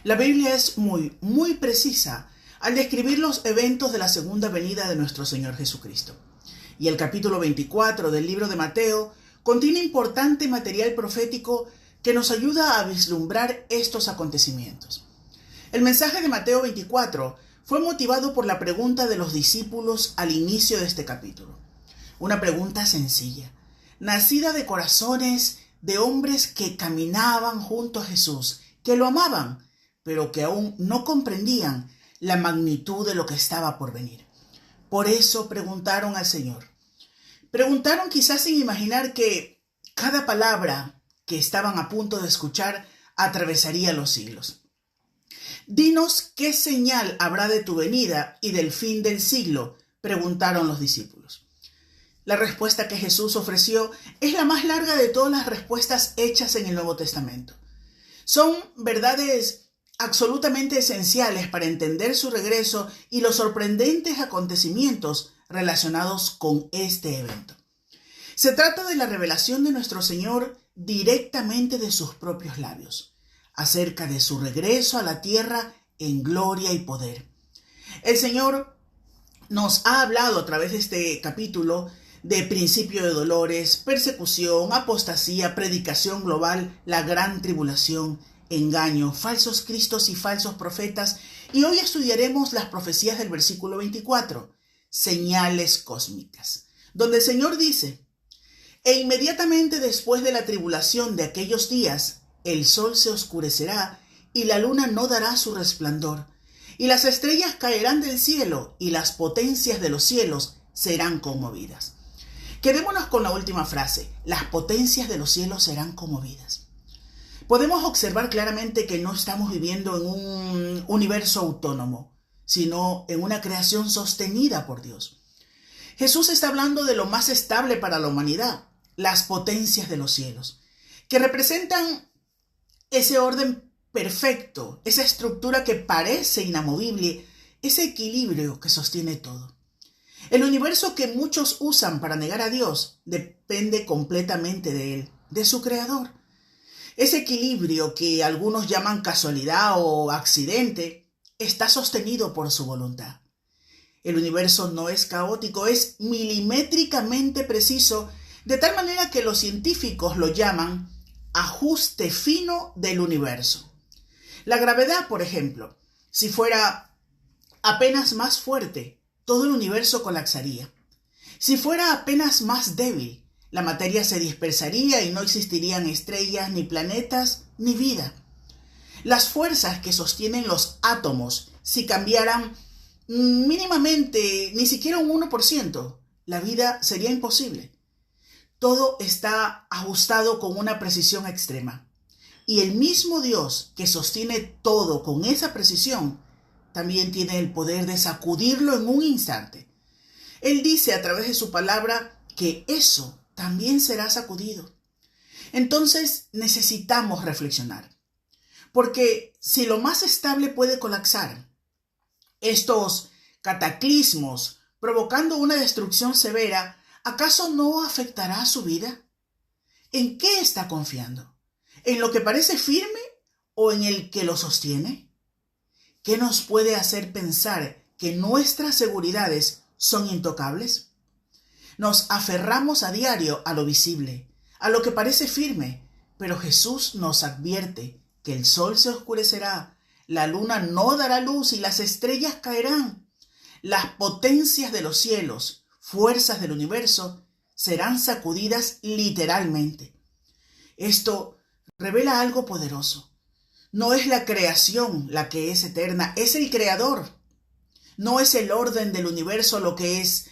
La Biblia es muy precisa al describir los eventos de la segunda venida de nuestro Señor Jesucristo. Y el capítulo 24 del libro de Mateo contiene importante material profético que nos ayuda a vislumbrar estos acontecimientos. El mensaje de Mateo 24 fue motivado por la pregunta de los discípulos al inicio de este capítulo. Una pregunta sencilla, nacida de corazones de hombres que caminaban junto a Jesús, que lo amaban, pero que aún no comprendían la magnitud de lo que estaba por venir. Por eso preguntaron al Señor. Preguntaron quizás sin imaginar que cada palabra que estaban a punto de escuchar atravesaría los siglos. Dinos qué señal habrá de tu venida y del fin del siglo, preguntaron los discípulos. La respuesta que Jesús ofreció es la más larga de todas las respuestas hechas en el Nuevo Testamento. Son verdades absolutamente esenciales para entender su regreso y los sorprendentes acontecimientos relacionados con este evento. Se trata de la revelación de nuestro Señor directamente de sus propios labios, acerca de su regreso a la tierra en gloria y poder. El Señor nos ha hablado a través de este capítulo de principio de dolores, persecución, apostasía, predicación global, la gran tribulación, engaño, falsos cristos y falsos profetas. Y hoy estudiaremos las profecías del versículo 24, señales cósmicas, donde el Señor dice: e inmediatamente después de la tribulación de aquellos días, el sol se oscurecerá y la luna no dará su resplandor, y las estrellas caerán del cielo y las potencias de los cielos serán conmovidas. Quedémonos con la última frase, las potencias de los cielos serán conmovidas. Podemos observar claramente que no estamos viviendo en un universo autónomo, sino en una creación sostenida por Dios. Jesús está hablando de lo más estable para la humanidad, las potencias de los cielos, que representan ese orden perfecto, esa estructura que parece inamovible, ese equilibrio que sostiene todo. El universo que muchos usan para negar a Dios depende completamente de Él, de su Creador. Ese equilibrio que algunos llaman casualidad o accidente está sostenido por su voluntad. El universo no es caótico, es milimétricamente preciso, de tal manera que los científicos lo llaman ajuste fino del universo. La gravedad, por ejemplo, si fuera apenas más fuerte, todo el universo colapsaría. Si fuera apenas más débil, la materia se dispersaría y no existirían estrellas, ni planetas, ni vida. Las fuerzas que sostienen los átomos, si cambiaran mínimamente, ni siquiera un 1%, la vida sería imposible. Todo está ajustado con una precisión extrema. Y el mismo Dios que sostiene todo con esa precisión, también tiene el poder de sacudirlo en un instante. Él dice a través de su palabra que eso también será sacudido. Entonces necesitamos reflexionar. Porque si lo más estable puede colapsar, estos cataclismos provocando una destrucción severa, ¿acaso no afectará su vida? ¿En qué está confiando? ¿En lo que parece firme o en el que lo sostiene? ¿Qué nos puede hacer pensar que nuestras seguridades son intocables? Nos aferramos a diario a lo visible, a lo que parece firme, pero Jesús nos advierte que el sol se oscurecerá, la luna no dará luz y las estrellas caerán. Las potencias de los cielos, fuerzas del universo, serán sacudidas literalmente. Esto revela algo poderoso. No es la creación la que es eterna, es el Creador. No es el orden del universo lo que es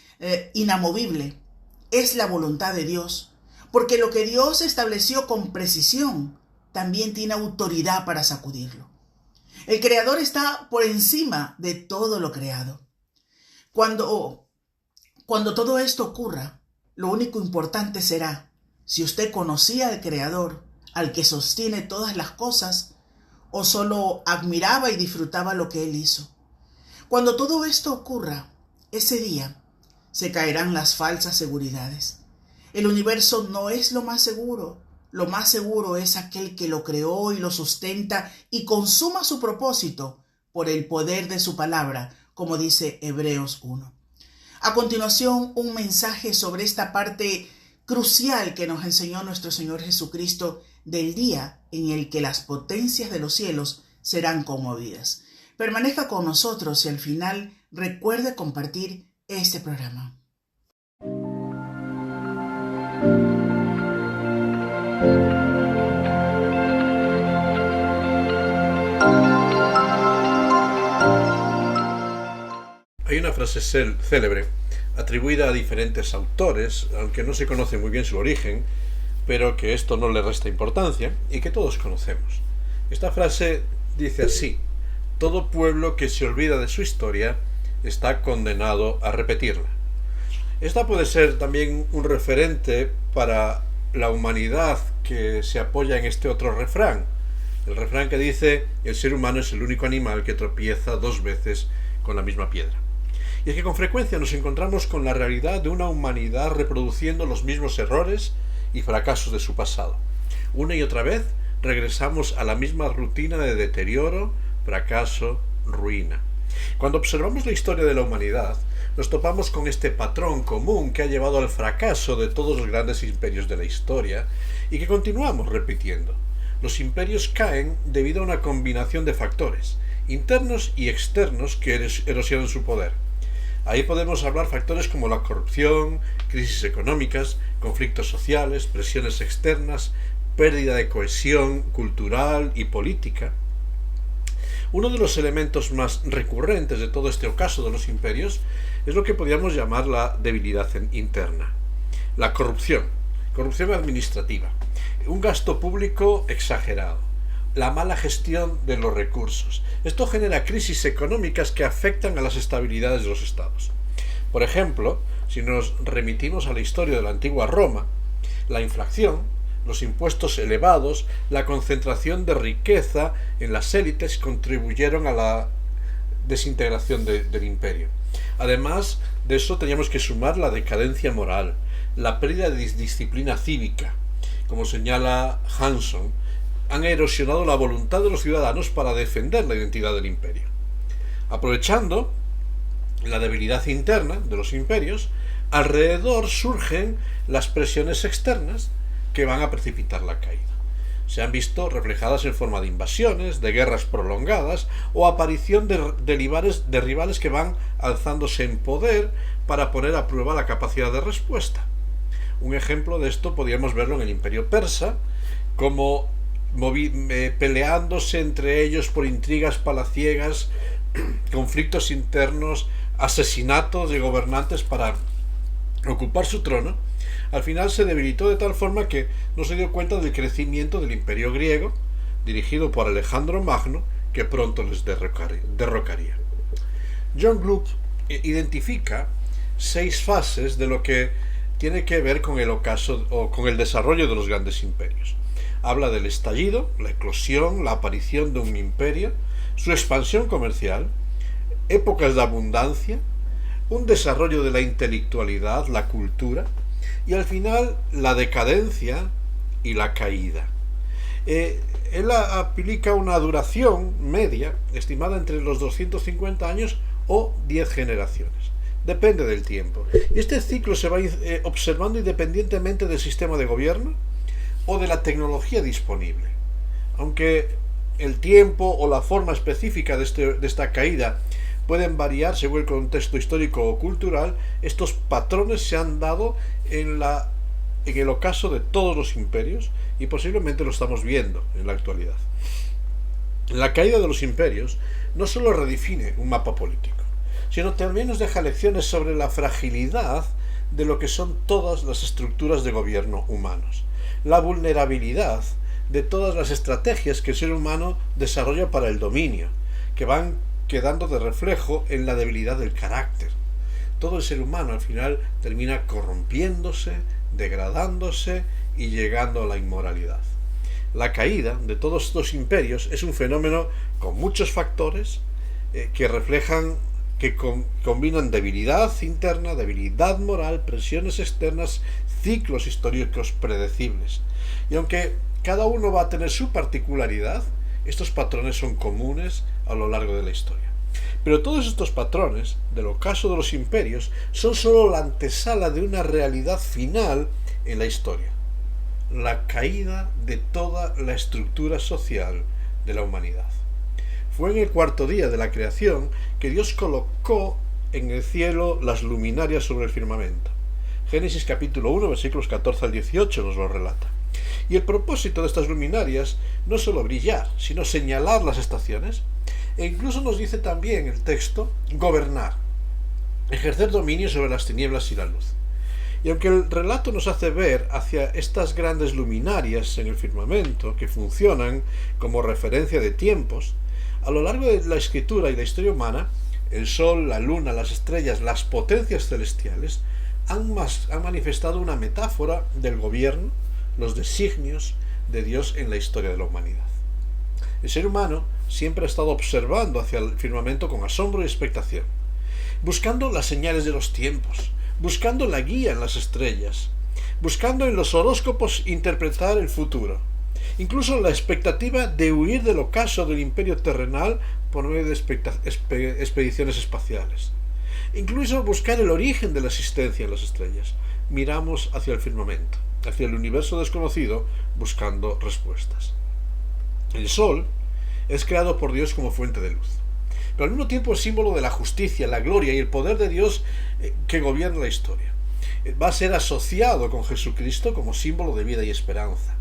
inamovible, es la voluntad de Dios. Porque lo que Dios estableció con precisión también tiene autoridad para sacudirlo. El Creador está por encima de todo lo creado. Cuando todo esto ocurra, lo único importante será si usted conocía al Creador, al que sostiene todas las cosas, o solo admiraba y disfrutaba lo que Él hizo. Cuando todo esto ocurra, ese día se caerán las falsas seguridades. El universo no es lo más seguro, lo más seguro es aquel que lo creó y lo sustenta y consuma su propósito por el poder de su palabra, como dice Hebreos 1. A continuación, un mensaje sobre esta parte crucial que nos enseñó nuestro Señor Jesucristo del día en el que las potencias de los cielos serán conmovidas. Permanezca con nosotros y al final recuerde compartir este programa. Hay una frase célebre atribuida a diferentes autores, aunque no se conoce muy bien su origen, pero que esto no le resta importancia y que todos conocemos. Esta frase dice así: todo pueblo que se olvida de su historia está condenado a repetirla. Esta puede ser también un referente para la humanidad que se apoya en este otro refrán, el refrán que dice: el ser humano es el único animal que tropieza 2 veces con la misma piedra. Y es que con frecuencia nos encontramos con la realidad de una humanidad reproduciendo los mismos errores y fracasos de su pasado. Una y otra vez regresamos a la misma rutina de deterioro, fracaso, ruina. Cuando observamos la historia de la humanidad, nos topamos con este patrón común que ha llevado al fracaso de todos los grandes imperios de la historia y que continuamos repitiendo. Los imperios caen debido a una combinación de factores, internos y externos, que erosionan su poder. Ahí podemos hablar factores como la corrupción, crisis económicas, conflictos sociales, presiones externas, pérdida de cohesión cultural y política. Uno de los elementos más recurrentes de todo este ocaso de los imperios es lo que podríamos llamar la debilidad interna. La corrupción administrativa, un gasto público exagerado, la mala gestión de los recursos. Esto genera crisis económicas que afectan a las estabilidades de los estados. Por ejemplo, si nos remitimos a la historia de la antigua Roma, la inflación, los impuestos elevados, la concentración de riqueza en las élites contribuyeron a la desintegración del imperio. Además de eso, teníamos que sumar la decadencia moral, la pérdida de disciplina cívica. Como señala Hanson, han erosionado la voluntad de los ciudadanos para defender la identidad del imperio. Aprovechando la debilidad interna de los imperios, alrededor surgen las presiones externas que van a precipitar la caída. Se han visto reflejadas en forma de invasiones, de guerras prolongadas o aparición de rivales que van alzándose en poder para poner a prueba la capacidad de respuesta. Un ejemplo de esto podríamos verlo en el Imperio Persa, como peleándose entre ellos por intrigas palaciegas, conflictos internos, asesinatos de gobernantes para ocupar su trono. Al final se debilitó de tal forma que no se dio cuenta del crecimiento del imperio griego, dirigido por Alejandro Magno, que pronto les derrocaría. John Gluck identifica 6 fases de lo que tiene que ver con el ocaso o con el desarrollo de los grandes imperios. Habla del estallido, la eclosión, la aparición de un imperio, su expansión comercial, épocas de abundancia, un desarrollo de la intelectualidad, la cultura, y al final la decadencia y la caída. Él aplica una duración media estimada entre los 250 años o 10 generaciones. Depende del tiempo. Y este ciclo se va observando independientemente del sistema de gobierno o de la tecnología disponible. Aunque el tiempo o la forma específica de esta caída pueden variar según el contexto histórico o cultural, estos patrones se han dado en el ocaso de todos los imperios y posiblemente lo estamos viendo en la actualidad. La caída de los imperios no solo redefine un mapa político, sino también nos deja lecciones sobre la fragilidad de lo que son todas las estructuras de gobierno humanos, la vulnerabilidad de todas las estrategias que el ser humano desarrolla para el dominio, que van quedando de reflejo en la debilidad del carácter. Todo el ser humano al final termina corrompiéndose, degradándose y llegando a la inmoralidad. La caída de todos estos imperios es un fenómeno con muchos factores que reflejan, que combinan debilidad interna, debilidad moral, presiones externas, ciclos históricos predecibles. Y aunque cada uno va a tener su particularidad, estos patrones son comunes a lo largo de la historia. Pero todos estos patrones, del ocaso de los imperios, son sólo la antesala de una realidad final en la historia: la caída de toda la estructura social de la humanidad. Fue en el cuarto día de la creación que Dios colocó en el cielo las luminarias sobre el firmamento. Génesis capítulo 1, versículos 14 al 18 nos lo relata. Y el propósito de estas luminarias no es solo brillar, sino señalar las estaciones, e incluso nos dice también el texto gobernar, ejercer dominio sobre las tinieblas y la luz. Y aunque el relato nos hace ver hacia estas grandes luminarias en el firmamento que funcionan como referencia de tiempos, a lo largo de la escritura y la historia humana, el sol, la luna, las estrellas, las potencias celestiales han manifestado una metáfora del gobierno, los designios de Dios en la historia de la humanidad. El ser humano siempre ha estado observando hacia el firmamento con asombro y expectación, buscando las señales de los tiempos, buscando la guía en las estrellas, buscando en los horóscopos interpretar el futuro, incluso la expectativa de huir del ocaso del imperio terrenal por medio de expediciones espaciales, incluso buscar el origen de la existencia en las estrellas. Miramos hacia el firmamento, hacia el universo desconocido, buscando respuestas. El sol es creado por Dios como fuente de luz, pero al mismo tiempo es símbolo de la justicia, la gloria y el poder de Dios que gobierna la historia. Va a ser asociado con Jesucristo como símbolo de vida y esperanza.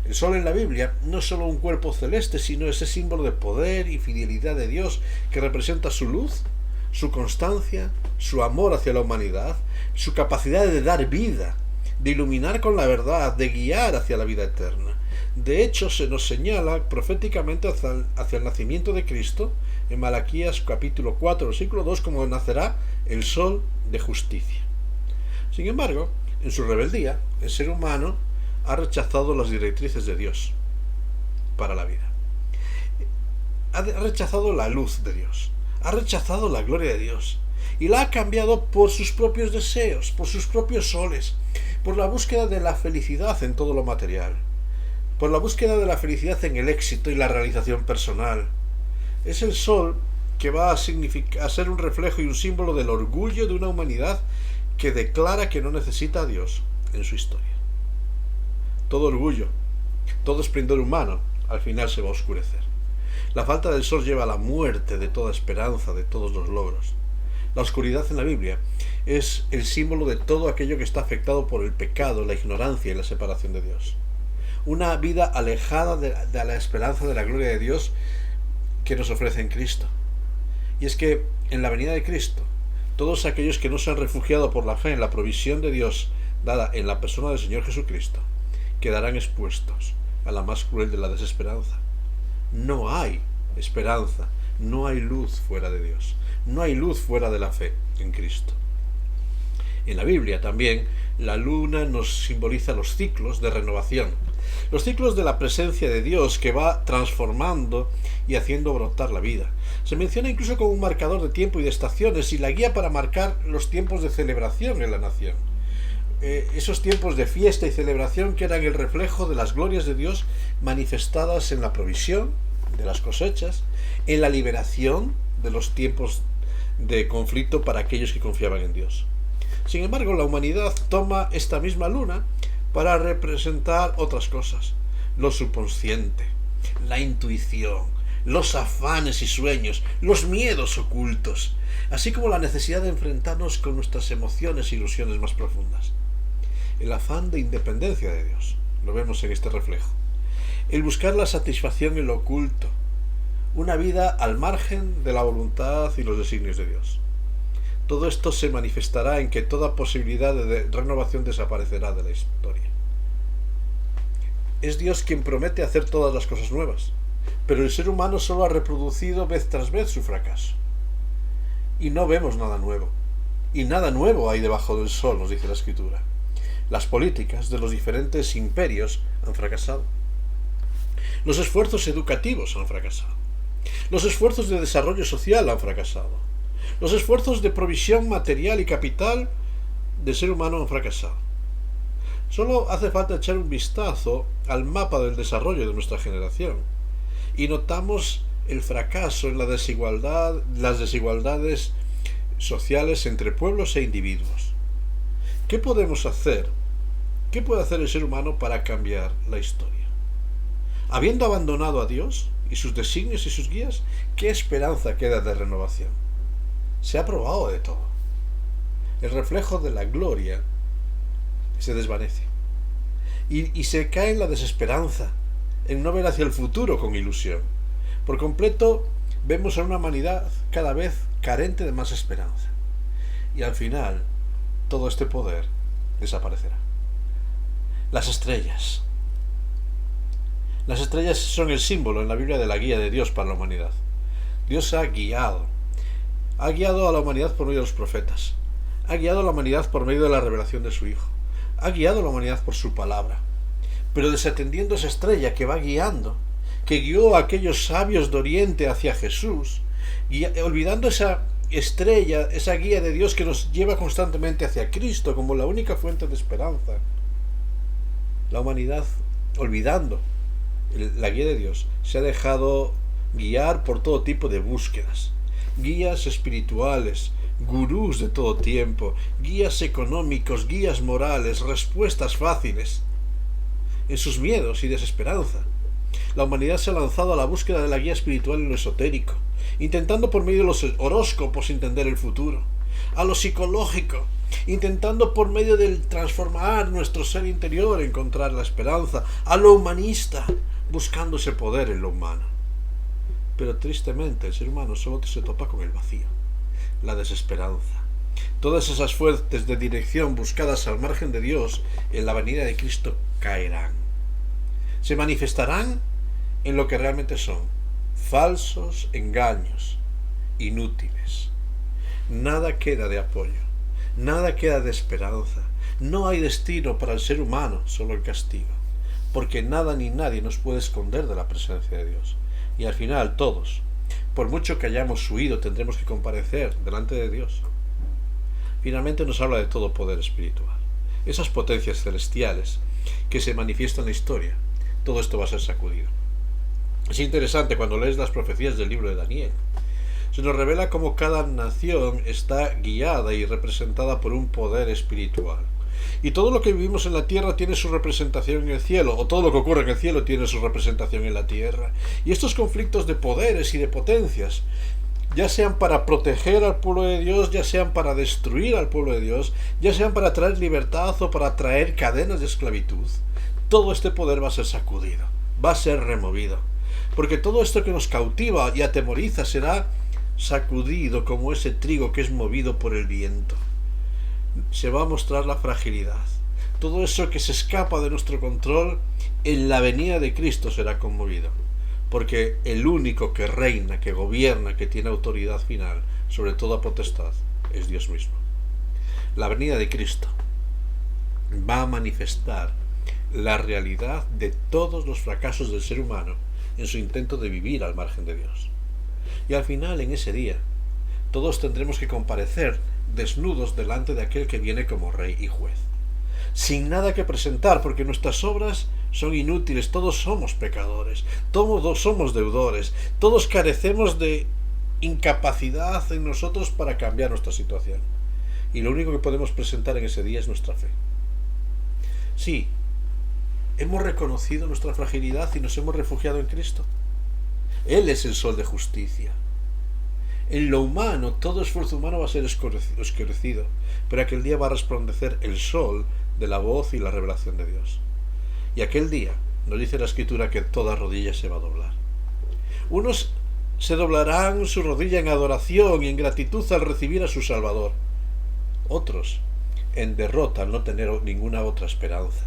El sol en la Biblia no es solo un cuerpo celeste, sino ese símbolo de poder y fidelidad de Dios que representa su luz, su constancia, su amor hacia la humanidad, su capacidad de dar vida, de iluminar con la verdad, de guiar hacia la vida eterna. De hecho, se nos señala proféticamente hacia el nacimiento de Cristo en Malaquías capítulo 4, versículo 2, como nacerá el sol de justicia. Sin embargo, en su rebeldía, el ser humano ha rechazado las directrices de Dios para la vida. Ha rechazado la luz de Dios, ha rechazado la gloria de Dios y la ha cambiado por sus propios deseos, por sus propios soles, por la búsqueda de la felicidad en todo lo material, por la búsqueda de la felicidad en el éxito y la realización personal. Es el sol que va a ser un reflejo y un símbolo del orgullo de una humanidad que declara que no necesita a Dios en su historia. Todo orgullo, todo esplendor humano, al final se va a oscurecer. La falta del sol lleva a la muerte de toda esperanza, de todos los logros. La oscuridad en la Biblia es el símbolo de todo aquello que está afectado por el pecado, la ignorancia y la separación de Dios. Una vida alejada de la esperanza de la gloria de Dios que nos ofrece en Cristo. Y es que en la venida de Cristo, todos aquellos que no se han refugiado por la fe en la provisión de Dios dada en la persona del Señor Jesucristo, quedarán expuestos a la más cruel de la desesperanza. No hay esperanza, no hay luz fuera de Dios, no hay luz fuera de la fe en Cristo. En la Biblia también la luna nos simboliza los ciclos de renovación, los ciclos de la presencia de Dios que va transformando y haciendo brotar la vida. Se menciona incluso como un marcador de tiempo y de estaciones y la guía para marcar los tiempos de celebración en la nación. Esos tiempos de fiesta y celebración que eran el reflejo de las glorias de Dios manifestadas en la provisión de las cosechas, en la liberación de los tiempos de conflicto para aquellos que confiaban en Dios. Sin embargo, la humanidad toma esta misma luna para representar otras cosas: lo subconsciente, la intuición, los afanes y sueños, los miedos ocultos, así como la necesidad de enfrentarnos con nuestras emociones e ilusiones más profundas. El afán de independencia de Dios, lo vemos en este reflejo. El buscar la satisfacción en lo oculto, una vida al margen de la voluntad y los designios de Dios. Todo esto se manifestará en que toda posibilidad de renovación desaparecerá de la historia. Es Dios quien promete hacer todas las cosas nuevas, pero el ser humano solo ha reproducido vez tras vez su fracaso. Y no vemos nada nuevo. Y nada nuevo hay debajo del sol, nos dice la Escritura. Las políticas de los diferentes imperios han fracasado. Los esfuerzos educativos han fracasado. Los esfuerzos de desarrollo social han fracasado. Los esfuerzos de provisión material y capital del ser humano han fracasado. Solo hace falta echar un vistazo al mapa del desarrollo de nuestra generación y notamos el fracaso en la desigualdad, las desigualdades sociales entre pueblos e individuos. ¿Qué podemos hacer? ¿Qué puede hacer el ser humano para cambiar la historia? Habiendo abandonado a Dios y sus designios y sus guías, ¿qué esperanza queda de renovación? Se ha probado de todo. El reflejo de la gloria se desvanece y se cae en la desesperanza, en no ver hacia el futuro con ilusión. Por completo vemos a una humanidad cada vez carente de más esperanza, y al final todo este poder desaparecerá. Las estrellas son el símbolo en la Biblia de la guía de Dios para la humanidad. Dios ha guiado a la humanidad por medio de los profetas, ha guiado a la humanidad por medio de la revelación de su Hijo, ha guiado a la humanidad por su palabra, pero desatendiendo esa estrella que va guiando, que guió a aquellos sabios de Oriente hacia Jesús, y olvidando esa estrella, esa guía de Dios que nos lleva constantemente hacia Cristo como la única fuente de esperanza, la humanidad, olvidando la guía de Dios, se ha dejado guiar por todo tipo de búsquedas, guías espirituales, gurús de todo tiempo, guías económicos, guías morales, respuestas fáciles. En sus miedos y desesperanza, la humanidad se ha lanzado a la búsqueda de la guía espiritual en lo esotérico, intentando por medio de los horóscopos entender el futuro, a lo psicológico, intentando por medio del transformar nuestro ser interior encontrar la esperanza, a lo humanista, buscando ese poder en lo humano. Pero tristemente el ser humano solo se topa con el vacío, la desesperanza. Todas esas fuentes de dirección buscadas al margen de Dios en la venida de Cristo caerán. Se manifestarán en lo que realmente son: falsos engaños, inútiles. Nada queda de apoyo, nada queda de esperanza. No hay destino para el ser humano, solo el castigo, porque nada ni nadie nos puede esconder de la presencia de Dios. Y al final todos, por mucho que hayamos huido, tendremos que comparecer delante de Dios. Finalmente nos habla de todo poder espiritual, esas potencias celestiales que se manifiestan en la historia. Todo esto va a ser sacudido. Es interesante cuando lees las profecías del libro de Daniel. Se nos revela cómo cada nación está guiada y representada por un poder espiritual. Y todo lo que vivimos en la tierra tiene su representación en el cielo, o todo lo que ocurre en el cielo tiene su representación en la tierra. Y estos conflictos de poderes y de potencias, ya sean para proteger al pueblo de Dios, ya sean para destruir al pueblo de Dios, ya sean para traer libertad o para traer cadenas de esclavitud, todo este poder va a ser sacudido, va a ser removido. Porque todo esto que nos cautiva y atemoriza será sacudido como ese trigo que es movido por el viento. Se va a mostrar la fragilidad. Todo eso que se escapa de nuestro control, en la venida de Cristo será conmovido. Porque el único que reina, que gobierna, que tiene autoridad final sobre toda potestad, es Dios mismo. La venida de Cristo va a manifestar la realidad de todos los fracasos del ser humano en su intento de vivir al margen de Dios. Y al final, en ese día, todos tendremos que comparecer desnudos delante de aquel que viene como rey y juez, sin nada que presentar, porque nuestras obras son inútiles. Todos somos pecadores, todos somos deudores, todos carecemos de incapacidad en nosotros para cambiar nuestra situación, y lo único que podemos presentar en ese día es nuestra fe. Sí, hemos reconocido nuestra fragilidad y nos hemos refugiado en Cristo. Él es el sol de justicia. En lo humano, todo esfuerzo humano va a ser oscurecido, pero aquel día va a resplandecer el sol de la voz y la revelación de Dios. Y aquel día, nos dice la Escritura, que toda rodilla se va a doblar. Unos se doblarán su rodilla en adoración y en gratitud al recibir a su Salvador. Otros en derrota al no tener ninguna otra esperanza.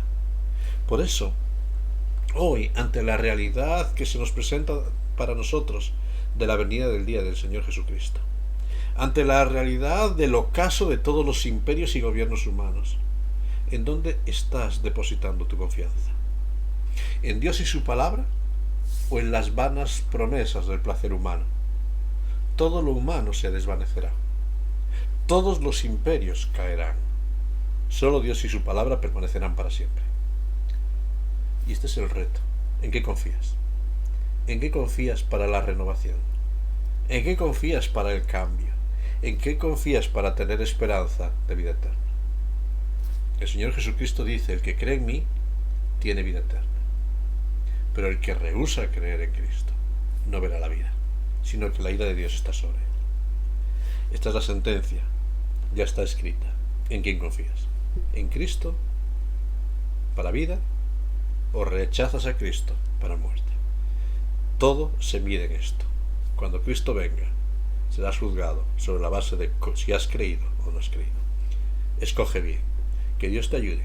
Por eso, hoy, ante la realidad que se nos presenta para nosotros de la venida del día del Señor Jesucristo, ante la realidad del ocaso de todos los imperios y gobiernos humanos, ¿en dónde estás depositando tu confianza? ¿En Dios y su palabra o en las vanas promesas del placer humano? Todo lo humano se desvanecerá, todos los imperios caerán, solo Dios y su palabra permanecerán para siempre. Y este es el reto. ¿En qué confías? ¿En qué confías para la renovación? ¿En qué confías para el cambio? ¿En qué confías para tener esperanza de vida eterna? El Señor Jesucristo dice: el que cree en mí tiene vida eterna. Pero el que rehúsa creer en Cristo no verá la vida, sino que la ira de Dios está sobre él. Esta es la sentencia, ya está escrita. ¿En quién confías? ¿En Cristo para vida o rechazas a Cristo para muerte? Todo se mide en esto. Cuando Cristo venga, serás juzgado sobre la base de si has creído o no has creído. Escoge bien. Que Dios te ayude,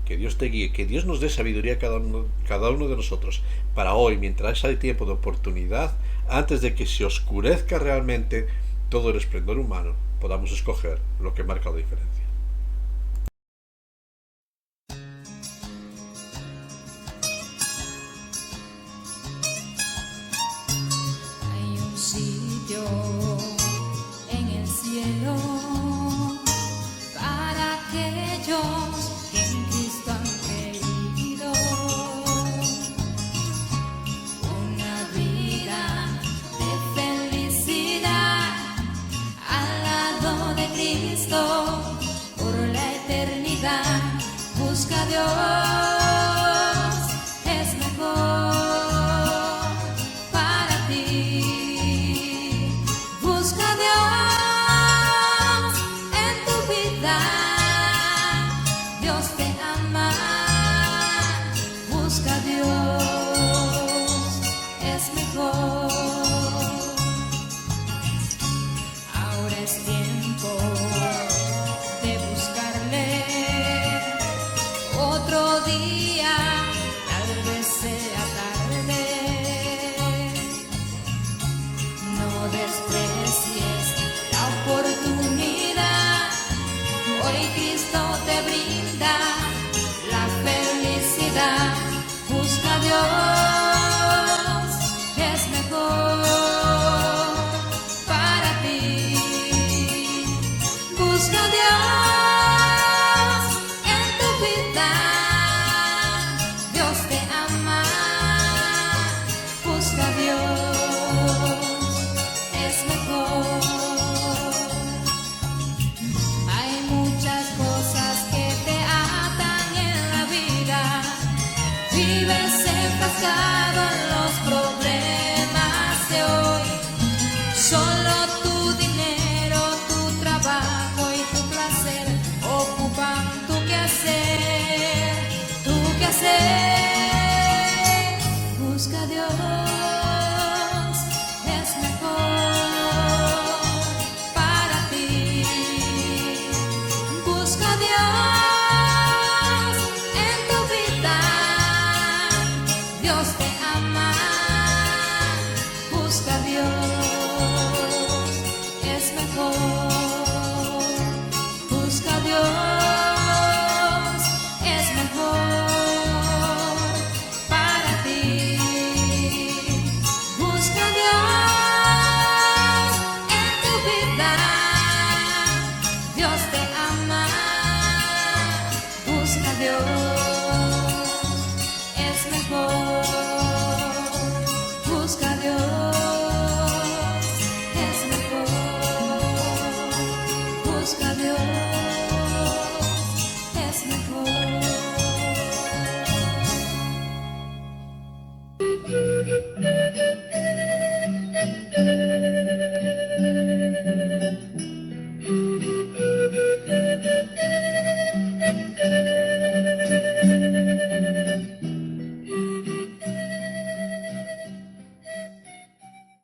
que Dios te guíe, que Dios nos dé sabiduría a cada uno de nosotros para hoy, mientras hay tiempo de oportunidad, antes de que se oscurezca realmente todo el esplendor humano, podamos escoger lo que marca la diferencia. Hay un sitio en el cielo para aquellos que en Cristo han creído. Una vida de felicidad al lado de Cristo por la eternidad. Busca a Dios, es mejor para ti. Busca a Dios en tu vida. Dios te ama. Busca a Dios, es mejor. Ahora es tiempo de buscarle. Otro día, tal vez sea tarde. No desprecies la oportunidad. Hoy Cristo te brinda la felicidad. Busca a Dios, es mejor para ti. Busca a Dios en tu vida. Dios te ama. Busca a Dios, es mejor. Hay muchas cosas que te atan en la vida. Vives enfrascado en los problemas de hoy. Solo tu dinero, tu trabajo y tu placer ocupan tu quehacer, tu quehacer. Busca a Dios, es mejor para ti. Busca a Dios en tu vida. Dios te ama. Busca a Dios, es mejor. Busca a Dios, es mejor para ti. Busca a Dios en tu vida. Dios te ama. Busca a Dios, es mejor. Busca a Dios, es mejor. Busca a Dios.